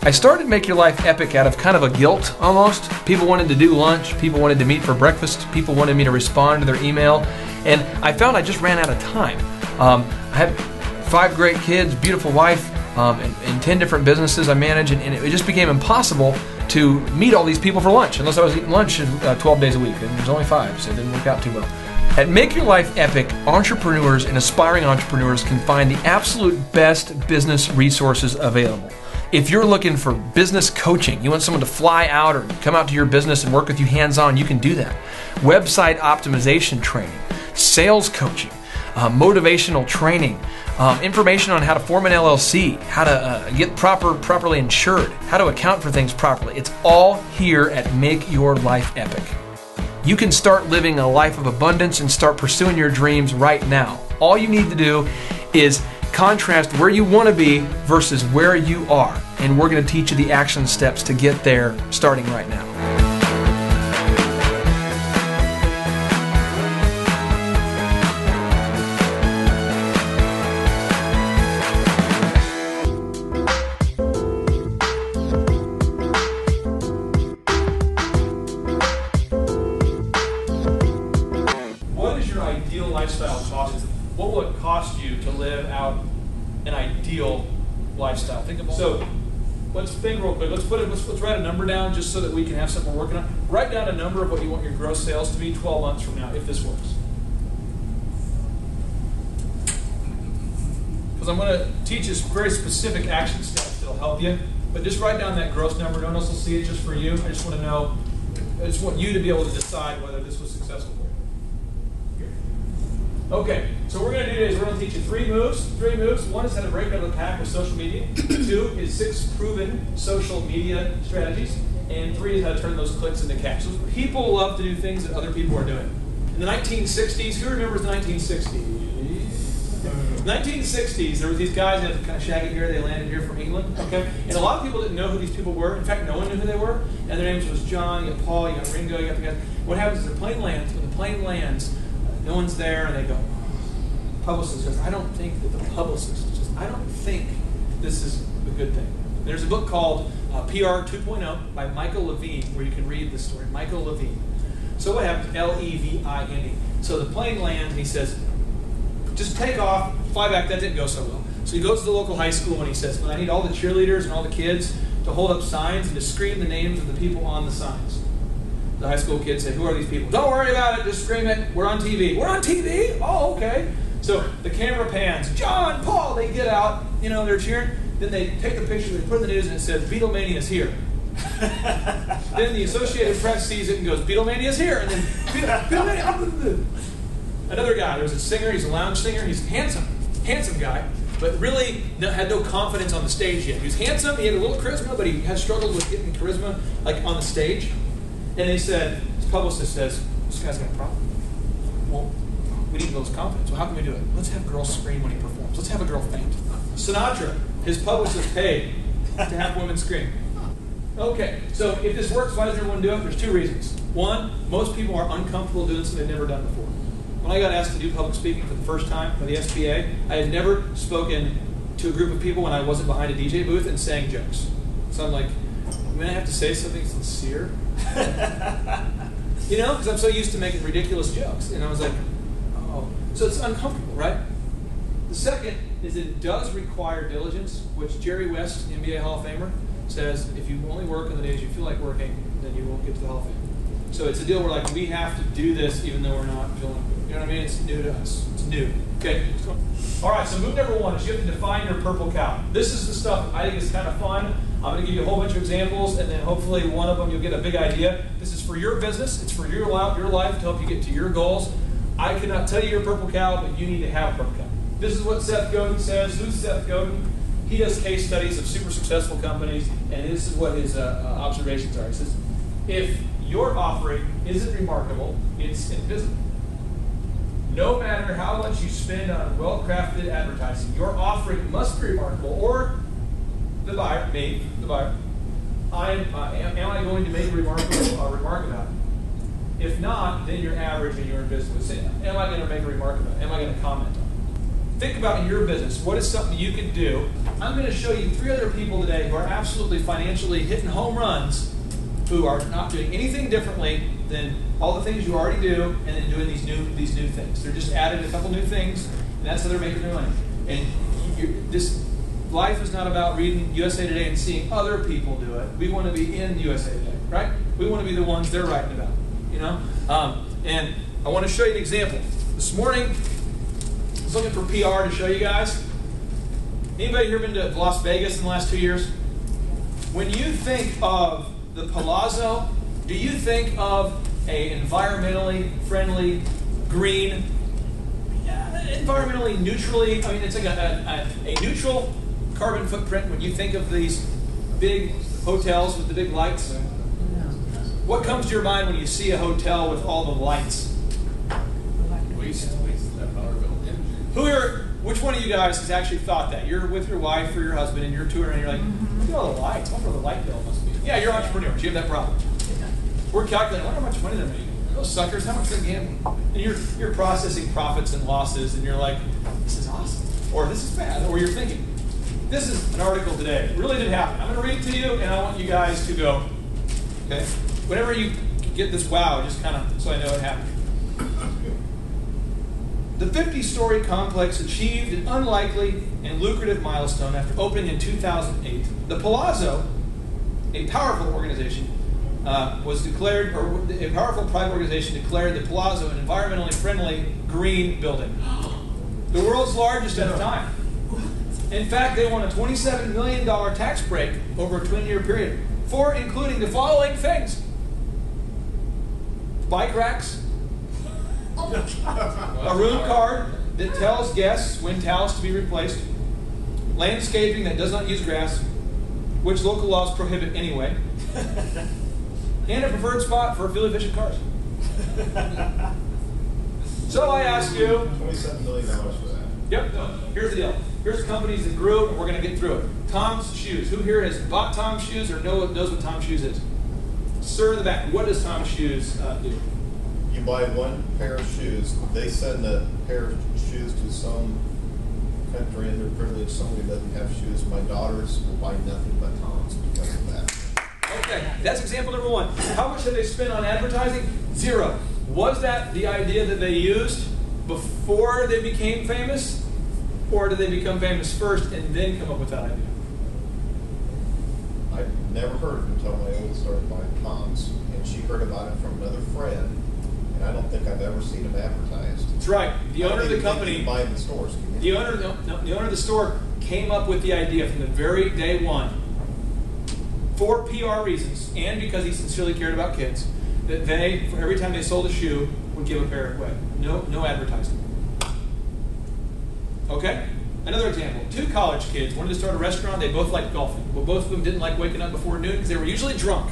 I started Make Your Life Epic out of kind of a guilt almost. People wanted to do lunch, people wanted to meet for breakfast, people wanted me to respond to their email, and I found I just ran out of time. I have 5 great kids, beautiful wife, and 10 different businesses I manage, and it just became impossible to meet all these people for lunch unless I was eating lunch 12 days a week, and there's only 5, so it didn't work out too well. At Make Your Life Epic, entrepreneurs and aspiring entrepreneurs can find the absolute best business resources available. If you're looking for business coaching, you want someone to fly out or come out to your business and work with you hands-on, you can do that. Website optimization training, sales coaching, motivational training, information on how to form an LLC, how to get properly insured, how to account for things properly. It's all here at Make Your Life Epic. You can start living a life of abundance and start pursuing your dreams right now. All you need to do is contrast where you want to be versus where you are. And we're going to teach you the action steps to get there starting right now. Ideal lifestyle cost? What will it cost you to live out an ideal lifestyle? Think about. So let's think real quick. Let's write a number down just so that we can have something we're working on. Write down a number of what you want your gross sales to be 12 months from now, if this works. Because I'm going to teach you very specific action steps that'll help you. But just write down that gross number. No one else will see it, just for you. I just want to know. I just want you to be able to decide whether this was successful for you. Okay, so what we're going to do is we're going to teach you 3 moves. 3 moves. 1 is how to break out of the pack with social media. 2 is 6 proven social media strategies. And 3 is how to turn those clicks into cash. So people love to do things that other people are doing. In the 1960s, who remembers the 1960s? 1960s, there were these guys that had kind of shaggy hair. They landed here from England. Okay, and a lot of people didn't know who these people were. In fact, no one knew who they were. And their names was John, you got Paul, you got Ringo, you got the guys. What happens is the plane lands. When the plane lands, no one's there, and they go, publicist says, I don't think that the publicist says, I don't think this is a good thing. There's a book called PR 2.0 by Michael Levine where you can read this story. Michael Levine. So what happens? L-E-V-I-N-E. So the plane lands, and he says, just take off, fly back. That didn't go so well. So he goes to the local high school, and he says, I need all the cheerleaders and all the kids to hold up signs and to scream the names of the people on the signs. The high school kids say, who are these people? Don't worry about it, just scream it. We're on TV. We're on TV? Oh, okay. So the camera pans. John, Paul, they get out. You know, they're cheering. Then they take the picture, they put it in the news, and it says, Beatlemania is here. Then the Associated Press sees it and goes, Beatlemania is here. And then, Beatlemania. Another guy, there's a singer, he's a lounge singer, he's handsome guy, but really had no confidence on the stage yet. He was handsome, he had a little charisma, but he had struggled with getting charisma like on the stage. And they said, his publicist says, this guy's got a problem. Well, we need to build his confidence. Well, how can we do it? Let's have girls scream when he performs. Let's have a girl faint. Sinatra, his publicist paid to have women scream. Okay, so if this works, why does everyone do it? There's 2 reasons. 1, most people are uncomfortable doing something they've never done before. When I got asked to do public speaking for the first time by the SBA, I had never spoken to a group of people when I wasn't behind a DJ booth and saying jokes. So I'm like, I'm going to have to say something sincere. You know, because I'm so used to making ridiculous jokes. And I was like, oh. So it's uncomfortable, right? The second is it does require diligence, which Jerry West, NBA Hall of Famer, says if you only work on the days you feel like working, then you won't get to the Hall of Fame. So it's a deal where like we have to do this even though we're not feeling good. You know what I mean? It's new to us. It's new. Okay, let's go. All right, so move number 1 is you have to define your purple cow. This is the stuff I think is kind of fun. I'm going to give you a whole bunch of examples, and then hopefully one of them you'll get a big idea. This is for your business. It's for your life to help you get to your goals. I cannot tell you your purple cow, but you need to have a purple cow. This is what Seth Godin says. Who's Seth Godin? He does case studies of super successful companies, and this is what his observations are. He says, if your offering isn't remarkable, it's invisible. No matter how much you spend on well-crafted advertising, your offering must be remarkable, or the buyer, me, the buyer, am I going to make a remark about it? If not, then you're average and you're invisible. Am I going to make a remark about it? Am I going to comment on it? Think about in your business, what is something you can do I'm going to show you 3 other people today who are absolutely financially hitting home runs, who are not doing anything differently than all the things you already do, and then doing these new things. They're just added a couple new things, and that's how they're making their money. And this life is not about reading USA Today and seeing other people do it. We want to be in USA Today, right? We want to be the ones they're writing about, you know? And I want to show you an example. This morning, I was looking for PR to show you guys. Anybody here been to Las Vegas in the last 2 years? When you think of the Palazzo, do you think of a environmentally friendly, green, environmentally neutrally, I mean, it's like a neutral carbon footprint when you think of these big hotels with the big lights? What comes to your mind when you see a hotel with all the lights? Waste that power bill. Who here, which one of you guys has actually thought that? You're with your wife or your husband and you're touring and you're like, look at all the lights, I wonder what the light bill must be. Yeah, you're entrepreneurs, you have that problem. We're calculating, I wonder how much money they're making. Those suckers, how much they're gambling. And you're processing profits and losses and you're like, this is awesome. Or this is bad. Or you're thinking, this is an article today. It really did happen. I'm going to read it to you and I want you guys to go, okay? Whenever you get this wow, just kind of so I know it happened. The 50-story complex achieved an unlikely and lucrative milestone after opening in 2008. The Palazzo, a powerful organization, was declared, or a powerful private organization declared the Palazzo an environmentally friendly green building. The world's largest at the time. In fact, they won a $27 million tax break over a 20-year period for including the following things: bike racks, a room card that tells guests when towels to be replaced, landscaping that does not use grass, which local laws prohibit anyway, and a preferred spot for fuel-efficient cars. So I ask you... $27 million for that. Yep. Here's the deal. Here's companies that grew, and we're going to get through it. Tom's Shoes. Who here has bought Tom's Shoes or knows what Tom's Shoes is? Sir in the back. What does Tom's Shoes do? You buy one pair of shoes, they send a pair of shoes to some country underprivileged, somebody who doesn't have shoes. My daughters will buy nothing but Tom's because of that. Okay, that's example number one. How much have they spent on advertising? Zero. Was that the idea that they used before they became famous? Or did they become famous first and then come up with that idea? I never heard of it until my oldest started buying Tom's, and she heard about it from another friend, and I don't think I've ever seen them advertised. That's right. The owner of the company, buy in the stores. the owner of the store came up with the idea from the very day one, for PR reasons, and because he sincerely cared about kids, that they, for every time they sold a shoe, would give a pair away. No advertising. Okay? Another example. 2 college kids wanted to start a restaurant. They both liked golfing. But both of them didn't like waking up before noon because they were usually drunk.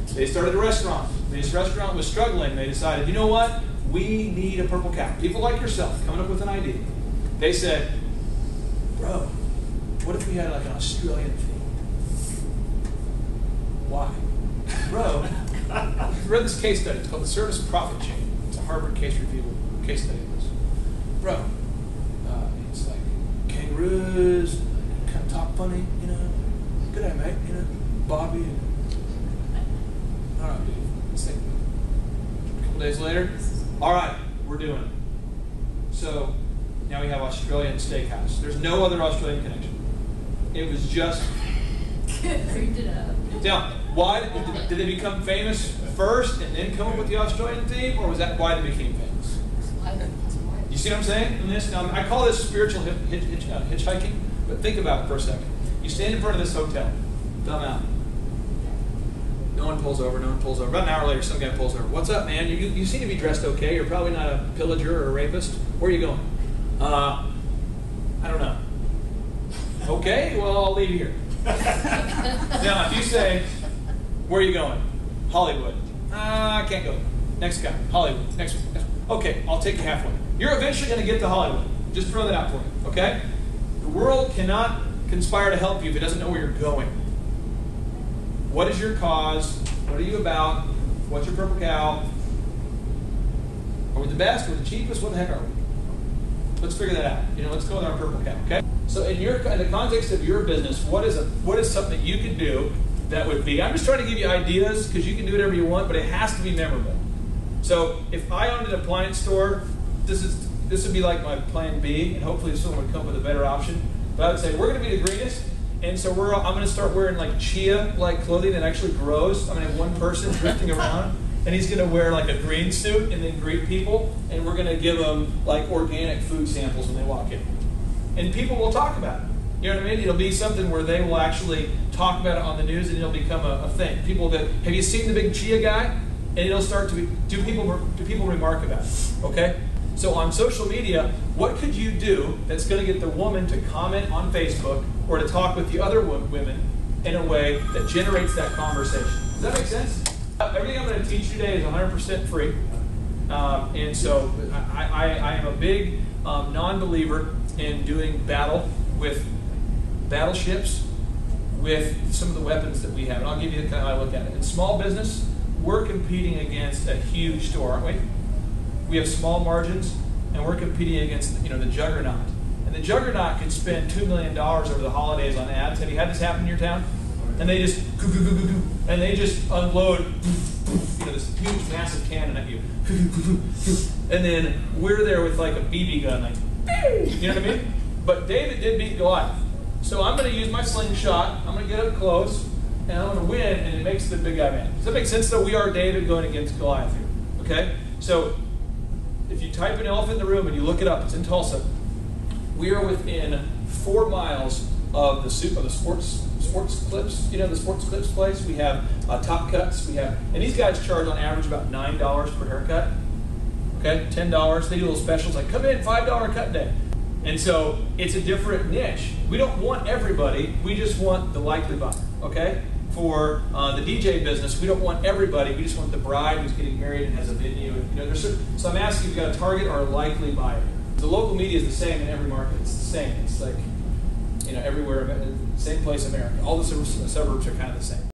They started a restaurant. This restaurant was struggling. They decided, you know what? We need a purple cow. People like yourself coming up with an idea. They said, bro, what if we had like an Australian theme? Why? Bro, I read this case study. It's called the Service Profit Chain. It's a Harvard case review case study. Bro, it's like kangaroos, kind of talk funny, you know. Good day, mate, you know. Bobby. All right, dude. Let's think. A couple days later, all right, we're doing it. So now we have Australian Steakhouse. There's no other Australian connection. It was just. Now, why did they become famous first and then come up with the Australian theme, or was that why they became famous? You see what I'm saying in this? Now, I call this spiritual hitchhiking, but think about it for a second. You stand in front of this hotel, thumb out. No one pulls over, no one pulls over. About an hour later, some guy pulls over. What's up, man? You seem to be dressed okay. You're probably not a pillager or a rapist. Where are you going? I don't know. Okay, well, I'll leave you here. Now, if you say, where are you going? Hollywood. I can't go. Next guy. Hollywood. Next one. Okay, I'll take you halfway. You're eventually going to get to Hollywood. Just throw that out for you, okay? The world cannot conspire to help you if it doesn't know where you're going. What is your cause? What are you about? What's your purple cow? Are we the best? Are we the cheapest? What the heck are we? Let's figure that out. Let's go with our purple cow, okay? So in the context of your business, what is something that you could do that would be, I'm just trying to give you ideas because you can do whatever you want, but it has to be memorable. So if I owned an appliance store, this would be like my plan B, and hopefully someone would come up with a better option. But I would say, we're going to be the greenest, and so I'm going to start wearing like chia-like clothing that actually grows. I'm going to have one person drifting around, and he's going to wear like a green suit and then greet people, and we're going to give them like organic food samples when they walk in. And people will talk about it. You know what I mean? It'll be something where they will actually talk about it on the news, and it'll become a thing. People will go, have you seen the big chia guy? And it'll start to be, do people remark about it, okay? So on social media, what could you do that's going to get the woman to comment on Facebook or to talk with the other women in a way that generates that conversation? Does that make sense? Everything I'm going to teach you today is 100% free. And so I am a big non-believer in doing battle with battleships with some of the weapons that we have. And I'll give you kind of how I look at it. In small business, we're competing against a huge store, aren't we? We have small margins, and we're competing against the juggernaut. And the juggernaut can spend $2 million over the holidays on ads. Have you had this happen in your town? And they just and they just unload this huge, massive cannon at you. And then we're there with like a BB gun, like, you know what I mean? But David did beat Goliath. So I'm going to use my slingshot. I'm going to get up close, and I'm going to win, and it makes the big guy mad. Does that make sense? So we are David going against Goliath here. Okay? So if you type in elephant in the room and you look it up, it's in Tulsa. We are within 4 miles of the sports clips. The sports clips place. We have Top Cuts. And these guys charge on average about $9 per haircut. Okay, $10. They do little specials like come in, $5 cut day. And so it's a different niche. We don't want everybody. We just want the likely buyer. Okay. For the DJ business, we don't want everybody. We just want the bride who's getting married and has a venue. So I'm asking, you've got a target or a likely buyer. The local media is the same in every market. It's the same. It's like everywhere, same place in America. All the suburbs are kind of the same.